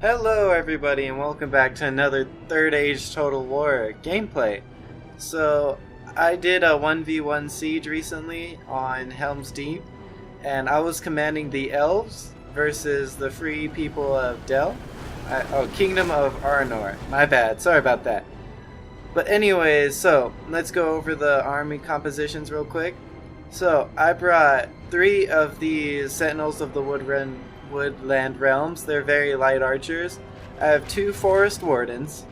Hello everybody and welcome back to another Third Age Total War gameplay. So I did a 1v1 siege recently on Helm's Deep and I was commanding the elves versus the free people of Kingdom of Arnor. My bad, sorry about that. But anyways, so let's go over the army compositions real quick. So I brought 3 of these Sentinels of the Woodland Realms. They're very light archers. I have 2 Forest Wardens,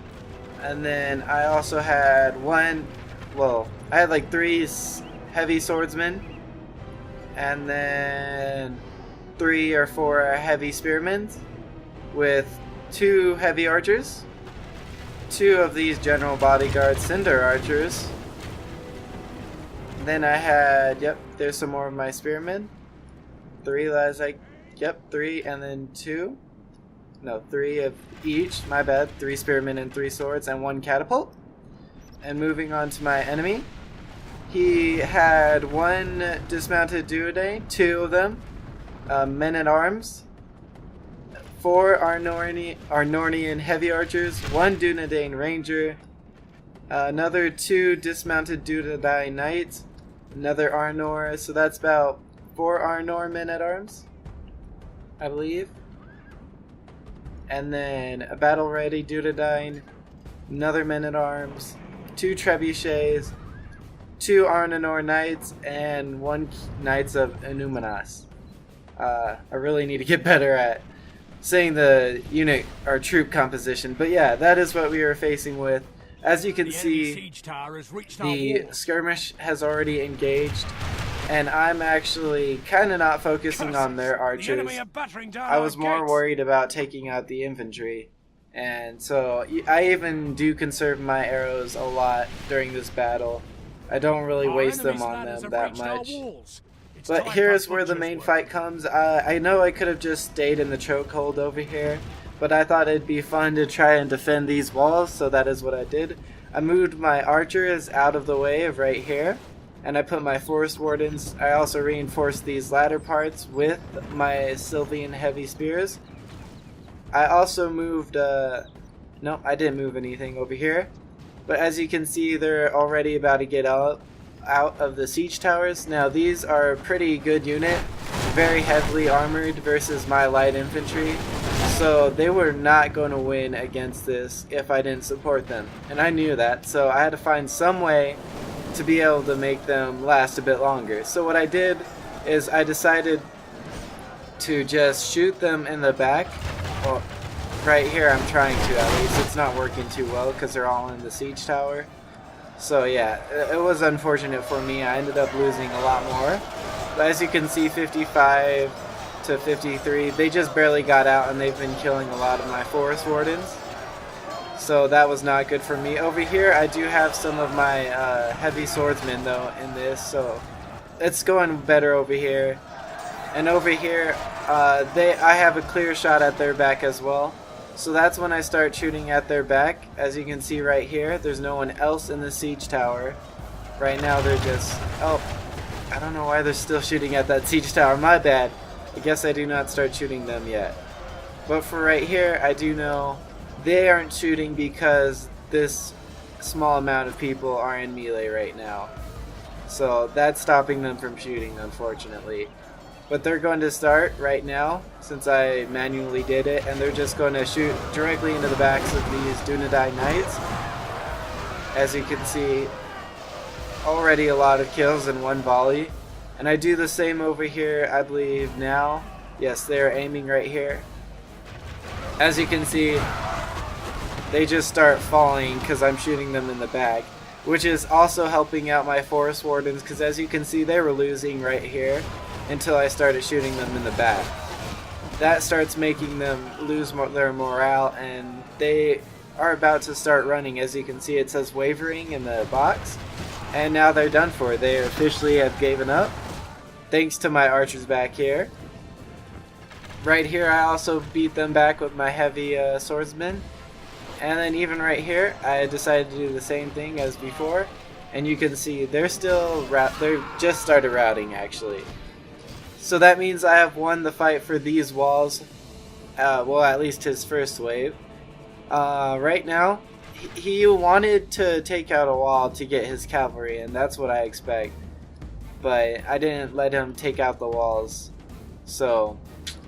and then I also had I had like 3 heavy swordsmen, and then 3 or 4 heavy spearmen with 2 heavy archers, 2 of these general bodyguard cinder archers. Then I had, there's some more of my spearmen. 3 3 and then 2. No, 3 of each, my bad. 3 spearmen and 3 swords and 1 catapult. And moving on to my enemy. He had 1 dismounted duodane, 2 of them, men-at-arms, 4 Arnornian heavy archers, 1 Dunedain ranger, another 2 dismounted Dunedain knights, another Arnor, so that's about 4 Arnor men-at-arms, I believe. And then a battle-ready Dunedain, another men-at-arms, 2 trebuchets, 2 Arnor knights, and 1 knights of Inumanas. I really need to get better at saying the unit or troop composition, but yeah, that is what we were facing with. As you can see, the skirmish has already engaged, and I'm actually kind of not focusing on their archers. I was more worried about taking out the infantry, and so I even do conserve my arrows a lot during this battle. I don't really waste them on them that much. But here's where the main fight comes. I know I could have just stayed in the chokehold over here, but I thought it'd be fun to try and defend these walls, so that is what I did. I moved my archers out of the way of right here, and I put my forest wardens. I also reinforced these ladder parts with my Sylvian heavy spears. I also moved, no, I didn't move anything over here, but as you can see, they're already about to get out of the siege towers. Now these are a pretty good unit, very heavily armored versus my light infantry, so they were not going to win against this if I didn't support them, and I knew that, so I had to find some way to be able to make them last a bit longer. So what I did is I decided to just shoot them in the back. Well, right here I'm trying to, at least. It's not working too well because they're all in the siege tower. So yeah, it was unfortunate for me. I ended up losing a lot more. But as you can see, 55 to 53, they just barely got out, and they've been killing a lot of my forest wardens. So that was not good for me. Over here, I do have some of my heavy swordsmen though in this, so it's going better over here. And over here, I have a clear shot at their back as well. So that's when I start shooting at their back. As you can see right here, there's no one else in the siege tower. Right now they're just... Oh, I don't know why they're still shooting at that siege tower. My bad. I guess I do not start shooting them yet. But for right here, I do know they aren't shooting because this small amount of people are in melee right now. So that's stopping them from shooting, unfortunately. But they're going to start right now, since I manually did it, and they're just going to shoot directly into the backs of these Dunedain Knights. As you can see, already a lot of kills in one volley. And I do the same over here, I believe, now. Yes, they're aiming right here. As you can see, they just start falling because I'm shooting them in the back, which is also helping out my forest wardens, because as you can see, they were losing right here until I started shooting them in the back. That starts making them lose their morale, and they are about to start running. As you can see, it says wavering in the box, and now they're done for. They officially have given up, thanks to my archers back here. Right here, I also beat them back with my heavy swordsmen. And then even right here, I decided to do the same thing as before, and you can see they're just started routing actually. So that means I have won the fight for these walls. well, at least his first wave. Right now, he wanted to take out a wall to get his cavalry, and that's what I expect. But I didn't let him take out the walls, so,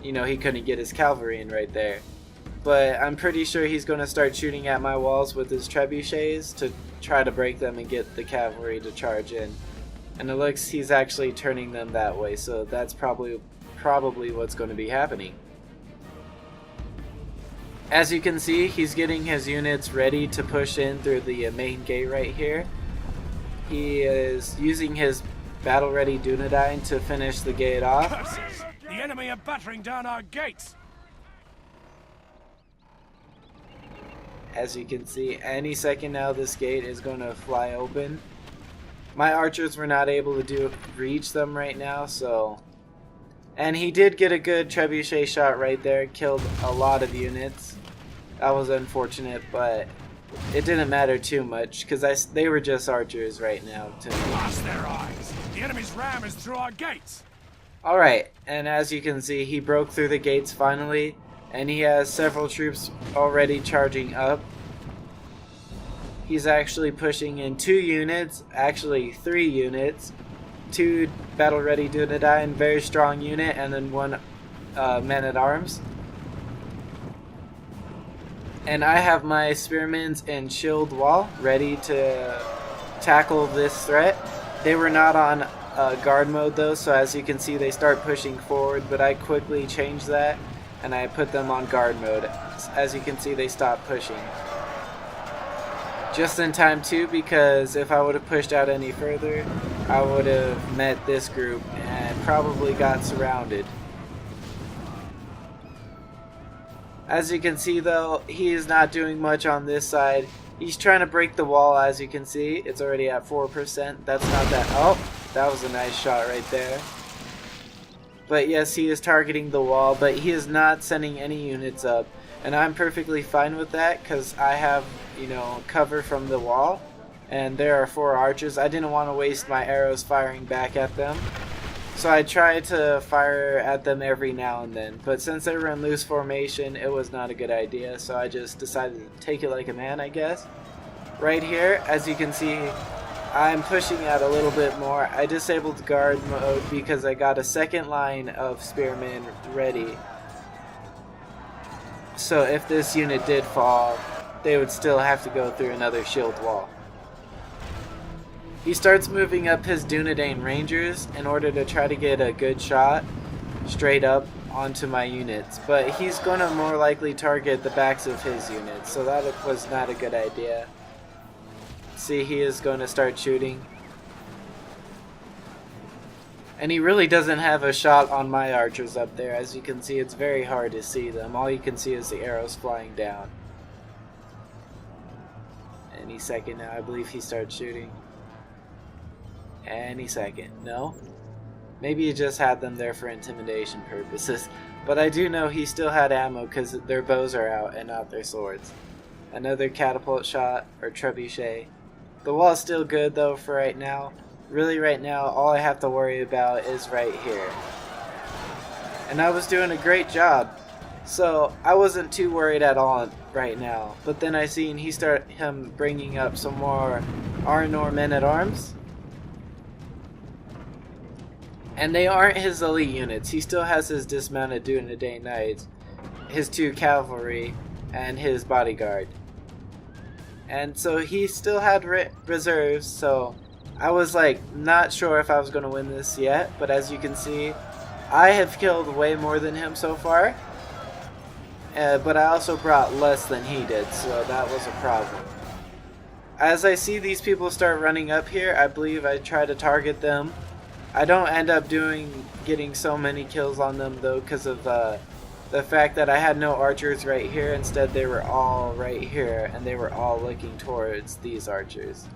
you know, he couldn't get his cavalry in right there. But I'm pretty sure he's going to start shooting at my walls with his trebuchets to try to break them and get the cavalry to charge in. And it looks he's actually turning them that way, so that's probably what's going to be happening. As you can see, he's getting his units ready to push in through the main gate right here. He is using his battle-ready Dunedain to finish the gate off. The enemy are battering down our gates. As you can see, any second now this gate is going to fly open. My archers were not able to reach them right now, so... And he did get a good trebuchet shot right there, killed a lot of units. That was unfortunate, but it didn't matter too much, because they were just archers right now to me. Blast their eyes! The enemy's ram is through our gates! Alright, and as you can see, he broke through the gates finally, and he has several troops already charging up. He's actually pushing in 2 units, actually 3 units. 2 battle-ready Dunedain, very strong unit, and then 1 man-at-arms. And I have my spearmen and shield wall ready to tackle this threat. They were not on guard mode though, so as you can see they start pushing forward, but I quickly changed that and I put them on guard mode. As you can see, they stopped pushing. Just in time too, because if I would have pushed out any further, I would have met this group and probably got surrounded. As you can see though, he is not doing much on this side. He's trying to break the wall. As you can see, it's already at 4%. That's not that... Oh, that was a nice shot right there. But yes, he is targeting the wall, but he is not sending any units up. And I'm perfectly fine with that, because I have, you know, cover from the wall. And there are 4 archers. I didn't want to waste my arrows firing back at them. So I tried to fire at them every now and then. But since they were in loose formation, it was not a good idea. So I just decided to take it like a man, I guess. Right here, as you can see, I'm pushing out a little bit more. I disabled guard mode because I got a second line of spearmen ready. So if this unit did fall, they would still have to go through another shield wall. He starts moving up his Dunedain Rangers in order to try to get a good shot straight up onto my units. But he's going to more likely target the backs of his units, so that was not a good idea. See, he is going to start shooting. And he really doesn't have a shot on my archers up there. As you can see, it's very hard to see them. All you can see is the arrows flying down. Any second now, I believe he starts shooting. Any second. No? Maybe he just had them there for intimidation purposes. But I do know he still had ammo because their bows are out and not their swords. Another catapult shot or trebuchet. The wall is still good though for right now. Really right now all I have to worry about is right here. And I was doing a great job. So I wasn't too worried at all right now. But then I seen him bringing up some more Arnor men-at-arms. And they aren't his elite units. He still has his dismounted Dunedain Knights, his 2 cavalry, and his bodyguard. And so he still had reserves, so I was like not sure if I was going to win this yet. But as you can see, I have killed way more than him so far. But I also brought less than he did, so that was a problem. As I see these people start running up here, I believe I try to target them. I don't end up getting so many kills on them though because of the fact that I had no archers right here. Instead they were all right here and they were all looking towards these archers.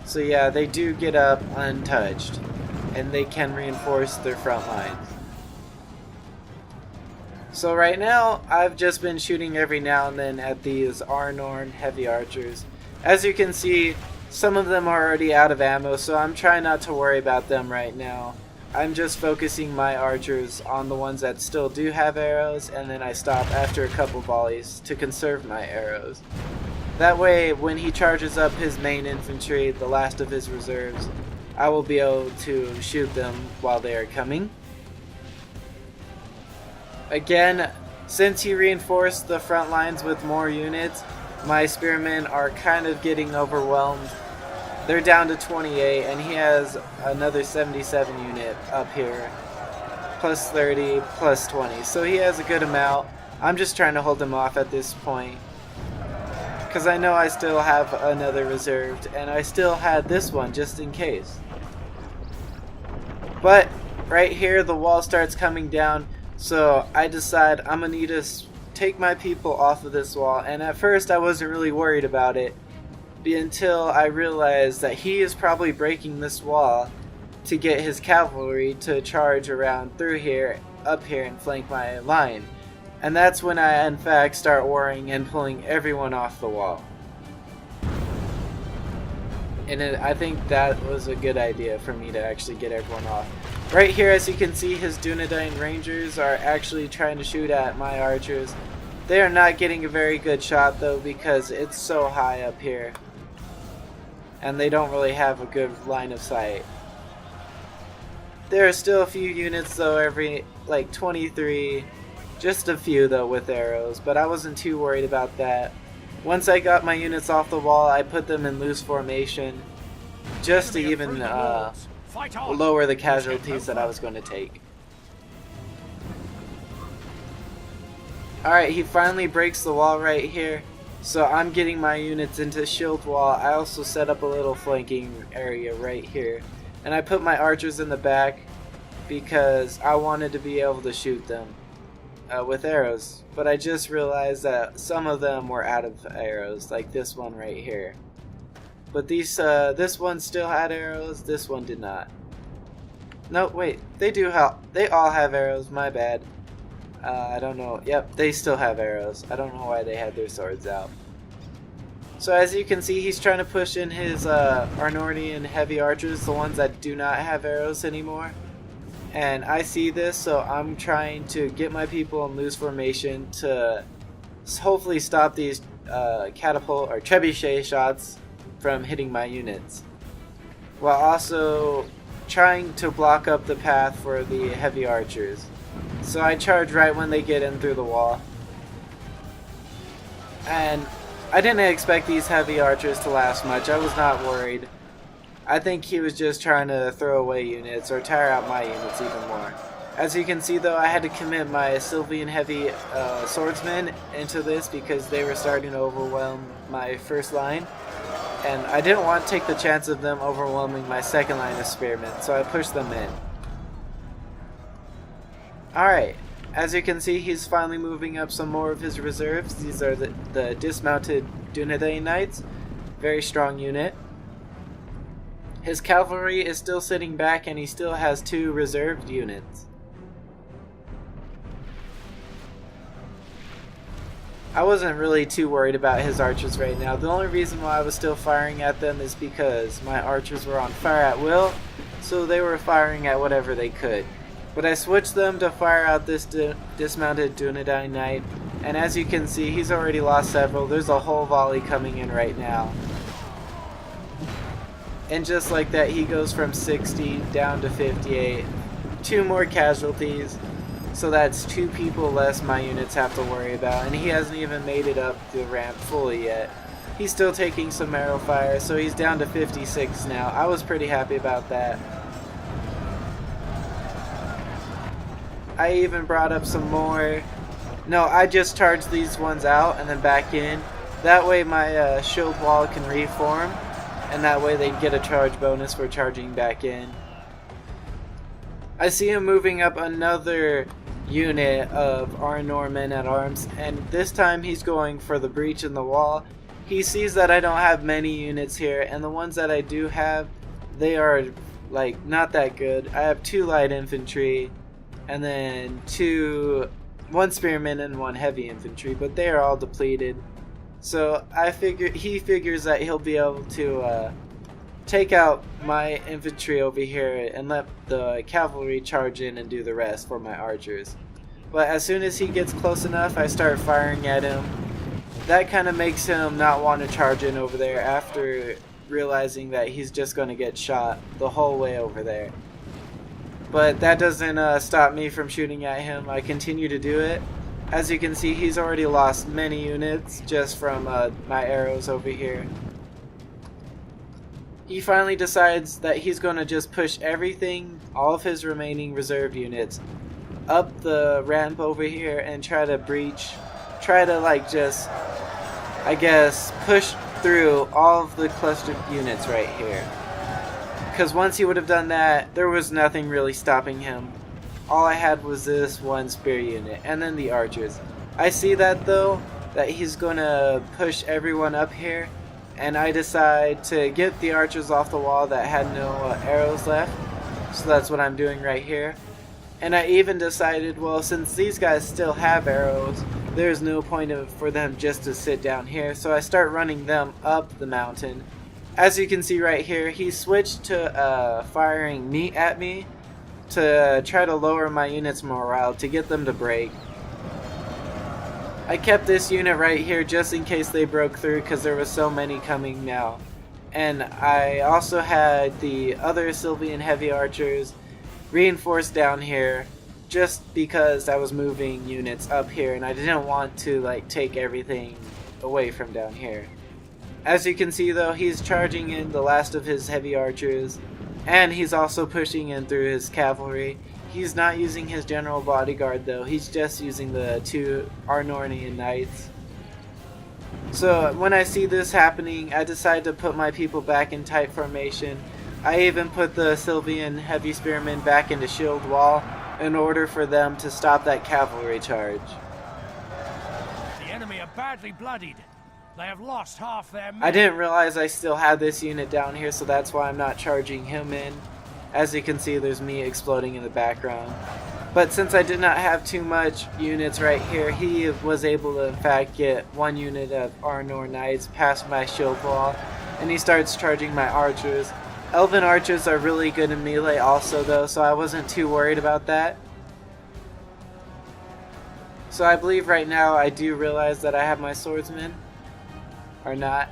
So yeah, they do get up untouched and they can reinforce their front lines. So right now I've just been shooting every now and then at these Arnorn heavy archers. As you can see, some of them are already out of ammo, so I'm trying not to worry about them right now. I'm just focusing my archers on the ones that still do have arrows, and then I stop after a couple volleys to conserve my arrows. That way, when he charges up his main infantry, the last of his reserves, I will be able to shoot them while they are coming. Again, since he reinforced the front lines with more units, my spearmen are kind of getting overwhelmed. They're down to 28, and he has another 77 unit up here. Plus 30, plus 20. So he has a good amount. I'm just trying to hold him off at this point, because I know I still have another reserved, and I still had this one just in case. But right here, the wall starts coming down, so I decide I'm going to need to take my people off of this wall. And at first, I wasn't really worried about it, until I realized that he is probably breaking this wall to get his cavalry to charge around through here, up here, and flank my line. And that's when I, in fact, start worrying and pulling everyone off the wall. And I think that was a good idea for me to actually get everyone off. Right here, as you can see, his Dunedain Rangers are actually trying to shoot at my archers. They are not getting a very good shot, though, because it's so high up here, and they don't really have a good line of sight. There are still a few units, though, every like 23, just a few though with arrows, but I wasn't too worried about that. Once I got my units off the wall, I put them in loose formation just to even lower the casualties that I was going to take. Alright, he finally breaks the wall right here. So I'm getting my units into shield wall. I also set up a little flanking area right here. And I put my archers in the back because I wanted to be able to shoot them with arrows. But I just realized that some of them were out of arrows, like this one right here. But this one still had arrows, this one did not. No, wait, they all have arrows, my bad. I don't know. Yep, they still have arrows. I don't know why they had their swords out. So as you can see, he's trying to push in his Arnornian heavy archers, the ones that do not have arrows anymore. And I see this, so I'm trying to get my people in loose formation to hopefully stop these catapult or trebuchet shots from hitting my units, while also trying to block up the path for the heavy archers. So I charge right when they get in through the wall. And I didn't expect these heavy archers to last much. I was not worried. I think he was just trying to throw away units or tire out my units even more. As you can see though, I had to commit my Sylvian heavy swordsmen into this because they were starting to overwhelm my first line. And I didn't want to take the chance of them overwhelming my second line of spearmen, so I pushed them in. Alright, as you can see, he's finally moving up some more of his reserves. These are the dismounted Dunedain Knights. Very strong unit. His cavalry is still sitting back and he still has 2 reserved units. I wasn't really too worried about his archers right now. The only reason why I was still firing at them is because my archers were on fire at will, so they were firing at whatever they could. But I switched them to fire out this dismounted Dunedain Knight, and as you can see, he's already lost several. There's a whole volley coming in right now. And just like that, he goes from 60 down to 58. 2 more casualties, so that's 2 people less my units have to worry about, and he hasn't even made it up the ramp fully yet. He's still taking some arrow fire, so he's down to 56 now. I was pretty happy about that. I even brought up some more. No, I just charged these ones out and then back in. That way my shield wall can reform, and that way they get a charge bonus for charging back in. I see him moving up another unit of our Norman at arms, and this time he's going for the breach in the wall. He sees that I don't have many units here, and the ones that I do have, they are like not that good. I have 2 light infantry and then 1 spearman and 1 heavy infantry, but they are all depleted. So he figures that he'll be able to take out my infantry over here and let the cavalry charge in and do the rest for my archers. But as soon as he gets close enough, I start firing at him. That kind of makes him not want to charge in over there after realizing that he's just going to get shot the whole way over there. But that doesn't stop me from shooting at him. I continue to do it. As you can see, he's already lost many units just from my arrows over here. He finally decides that he's going to just push everything, all of his remaining reserve units, up the ramp over here and try to breach, try to like just, I guess, push through all of the clustered units right here. Because once he would have done that, there was nothing really stopping him. All I had was this one spear unit, and then the archers. I see that though, that he's going to push everyone up here, and I decide to get the archers off the wall that had no arrows left. So that's what I'm doing right here. And I even decided, well, since these guys still have arrows, there's no point for them just to sit down here. So I start running them up the mountain. As you can see right here, he switched to firing meat at me to try to lower my unit's morale, to get them to break. I kept this unit right here just in case they broke through because there was so many coming now. And I also had the other Sylvian heavy archers reinforced down here just because I was moving units up here and I didn't want to like take everything away from down here. As you can see though, he's charging in the last of his heavy archers, and he's also pushing in through his cavalry. He's not using his general bodyguard though, he's just using the 2 Arnornian knights. So when I see this happening, I decide to put my people back in tight formation. I even put the Sylvian heavy spearmen back into shield wall in order for them to stop that cavalry charge. The enemy are badly bloodied. They have lost half their men. I didn't realize I still had this unit down here, so that's why I'm not charging him in. As you can see, there's me exploding in the background. But since I did not have too much units right here, he was able to in fact get 1 unit of Arnor Knights past my shield wall, and he starts charging my archers. Elven archers are really good in melee also though, so I wasn't too worried about that. So I believe right now I do realize that I have my swordsmen. Or not.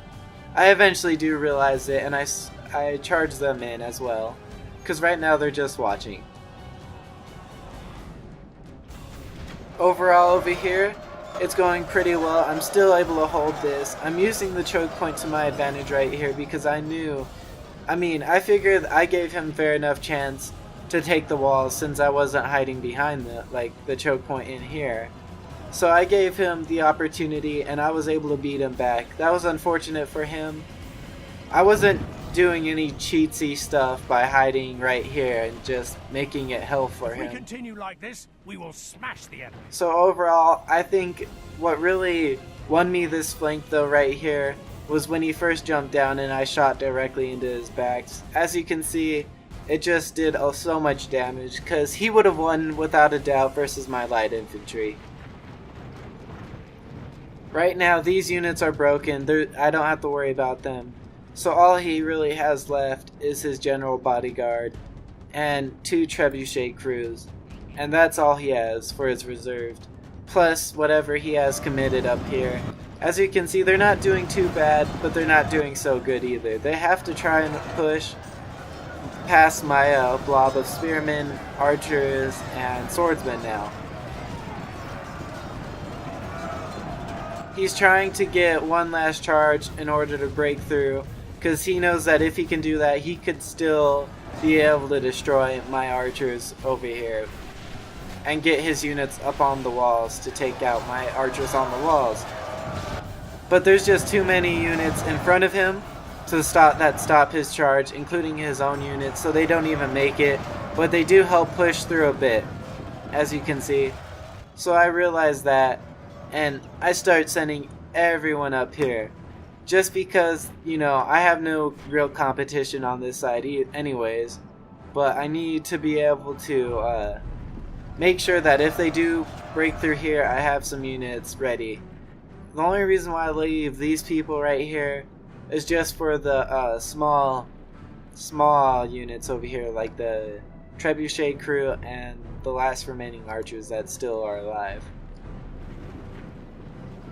I eventually do realize it, and I charge them in as well. Because right now they're just watching. Overall over here, it's going pretty well. I'm still able to hold this. I'm using the choke point to my advantage right here because I figured I gave him fair enough chance to take the walls since I wasn't hiding behind the choke point in here. So I gave him the opportunity and I was able to beat him back. That was unfortunate for him. I wasn't doing any cheatsy stuff by hiding right here and just making it hell for him. If we continue like this, we will smash the enemy. So overall, I think what really won me this flank though right here was when he first jumped down and I shot directly into his backs. As you can see, it just did so much damage because he would have won without a doubt versus my light infantry. Right now, these units are broken. I don't have to worry about them. So all he really has left is his general bodyguard and 2 trebuchet crews. And that's all he has for his reserved. Plus whatever he has committed up here. As you can see, they're not doing too bad, but they're not doing so good either. They have to try and push past my blob of spearmen, archers, and swordsmen now. He's trying to get one last charge in order to break through, because he knows that if he can do that, he could still be able to destroy my archers over here and get his units up on the walls to take out my archers on the walls. But there's just too many units in front of him to stop his charge, including his own units, so they don't even make it, but they do help push through a bit, as you can see. So I realized that, and I start sending everyone up here. Just because, I have no real competition on this side anyways. But I need to be able to make sure that if they do break through here, I have some units ready. The only reason why I leave these people right here is just for the small small units over here, like the trebuchet crew and the last remaining archers that still are alive.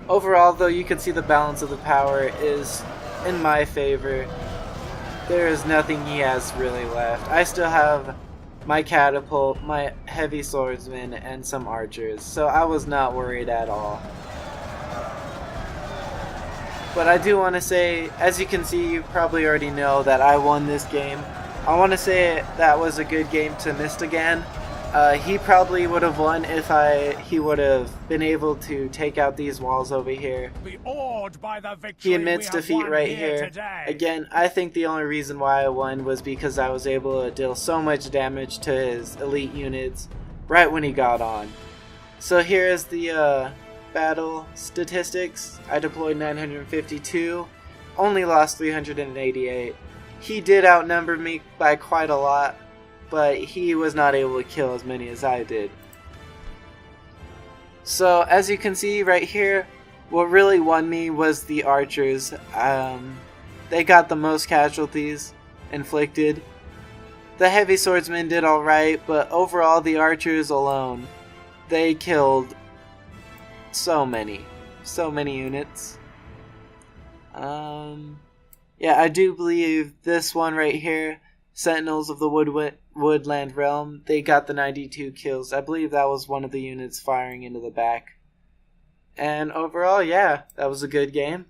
Overall, though, you can see the balance of the power is in my favor. There is nothing he has really left. I still have my catapult, my heavy swordsman, and some archers, so I was not worried at all. But I do want to say, as you can see, you probably already know that I won this game. I want to say that was a good game to Mistagan. He probably would have won if he would have been able to take out these walls over here. Be awed by the victory He admits defeat right here. Today. Again, I think the only reason why I won was because I was able to deal so much damage to his elite units right when he got on. So here is the battle statistics. I deployed 952, only lost 388. He did outnumber me by quite a lot, but he was not able to kill as many as I did. So as you can see right here, what really won me was the archers. They got the most casualties inflicted. The heavy swordsmen did alright, but overall the archers alone, they killed so many units. Yeah, I do believe this one right here, Sentinels of the Woodland Realm, they got the 92 kills. I believe that was one of the units firing into the back. And overall, yeah, that was a good game.